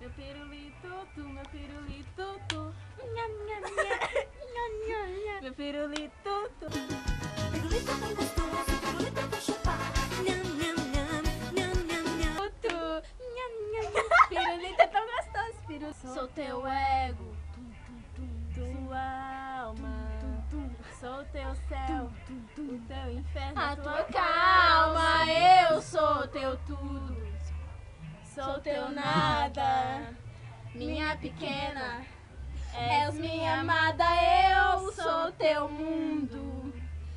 Meu pirulito, tu, meu pirulito, tu. Nha, nha, nha, nha, nha, nha. Meu pirulito, tu. Pirulito tão gostoso, pirulito pra chupar. Nham, nham, nham, nham, nham, nham. Tu, nha, nha, nha. Pirulito é tão gostoso, pirulito. Sou teu ego, tua alma. Sou teu céu, o teu inferno, a tua calma. Eu sou teu tudo, sou teu nada. Minha pequena, és minha amada. Eu sou teu mundo,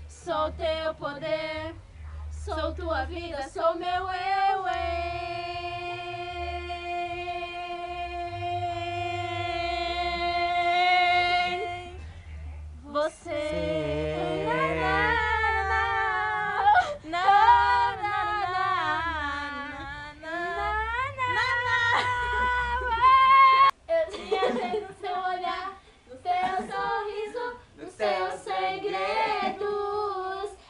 sou teu poder, sou tua vida, sou meu eu. Você. Eu tinha ver no seu olhar, no seu sorriso, nos seus segredos.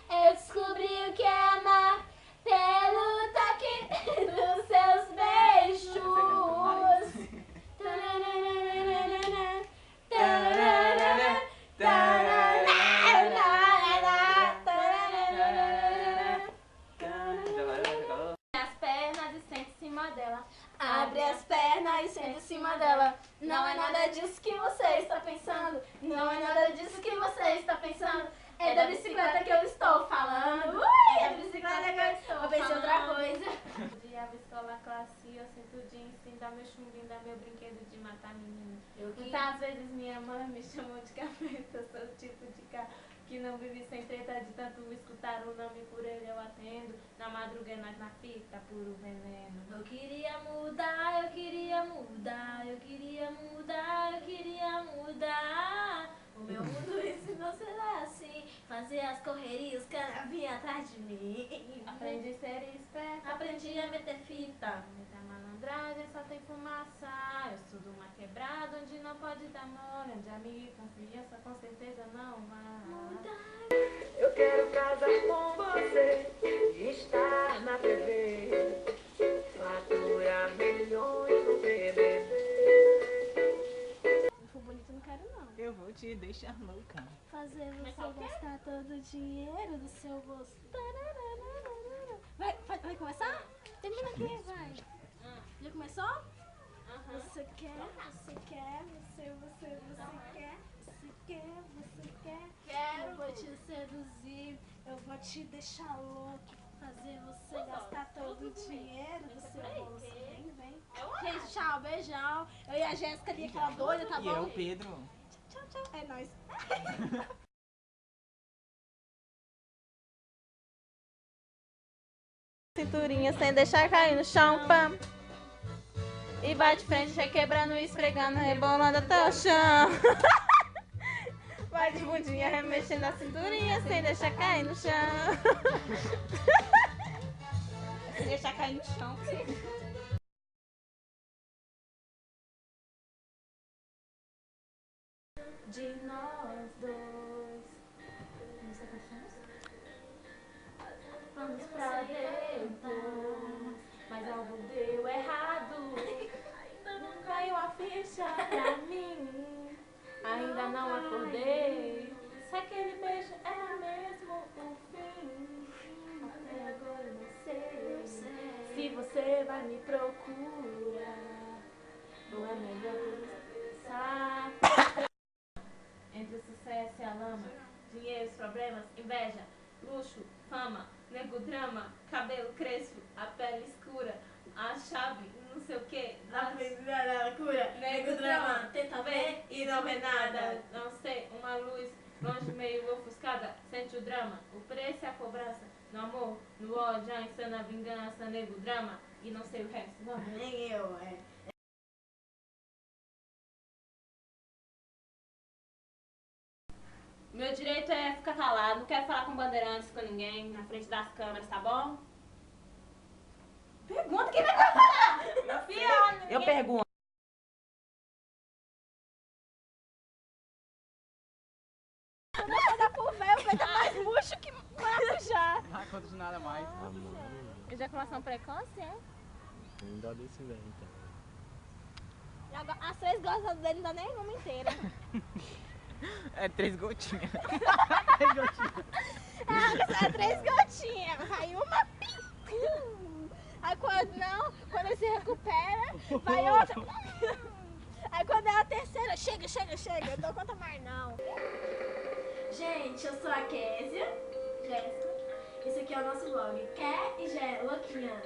Eu descobri o que é amar pelo toque dos seus beijos. As pernas e senta em cima dela. Abre as pernas e senta em cima dela. Não é nada disso que você está pensando. Não é nada disso que você está pensando. É da bicicleta que eu estou falando. Ui, é da bicicleta que eu estou falando. Eu pensei outra coisa. Diabo, escola, classe, eu sinto de ensino, dá meu chumbinho, dá meu brinquedo de matar menino. Muitas vezes minha mãe me chamou de capeta, eu sou o tipo de cara que não vive sem treta, de tanto escutar o nome por ele eu atendo. Na madrugada nós na fita, puro veneno. Eu queria mudar, eu queria mudar, eu queria mudar, eu queria mudar. O meu mundo ensinou a ser assim, fazer as correrias, os caras vinham atrás de mim. Aprendi a ser esperta, aprendi a meter fita. Muita malandragem, só tem fumaça. Eu sou de uma quebrada onde não pode dar mole, onde amigo e confiança com certeza não vai. Eu quero casar com você e estar na TV, faturar milhões no BBB. Se for bonito, eu não quero não. Eu vou te deixar louca. Fazer você gastar todo o dinheiro do seu bolso. Vai começar? Termina aqui, vai. Já começou? Você quer, você quer, você quer. Quero. Eu vou te seduzir, eu vou te deixar louco. Fazer você gastar todo o dinheiro do seu bolso. Vem. Gente, tchau, beijão. Eu e a Jéssica ali, aquela doida, tá E bom? eu, Pedro. Tchau. É nóis. Cinturinha sem deixar cair no chão, pam. E vai de frente, requebrando, esfregando, rebolando até o chão. Vai de bundinha, remexendo a cinturinha sem deixar cair no chão. Sem deixar cair no chão. De nós dois. Vamos ser canções? Vamos pra dentro, mas algo deu errado. Ainda não caiu a ficha pra mim. Ainda não acordei. Se aquele beijo era mesmo o fim. Até agora eu não sei se você vai me procurar. Ou é melhor pensar. Entre o sucesso e a lama, dinheiro, problemas, inveja, luxo, fama, nego drama, cabelo crespo, a pele escura, a chave, não sei o que, a cura, nego drama, tenta ver e não vê nada, não sei, uma luz, longe meio ofuscada, sente o drama, o preço e a cobrança, no amor, no ódio, a insana vingança, nego drama, e não sei o resto, não, nem eu, Meu direito é ficar calado, não quero falar com bandeirantes, com ninguém, na frente das câmeras, tá bom? Pergunta quem vai falar! Meu filho, Eu pergunto. vai dar pro véio, vai dar mais murcho que maracujá. Não conta de nada mais. Ejaculação precoce, é? Ainda desse velho, então. E agora, as 3 gostam dele, não dá nem uma inteira. É 3 gotinhas. É 3 gotinhas. Aí uma. Aí quando não, quando ele se recupera, vai outra. Aí quando é a terceira, chega, eu não dou conta mais não. Gente, eu sou a Késia, Jéssica. Esse aqui é o nosso vlog. Quer e Louquinhas.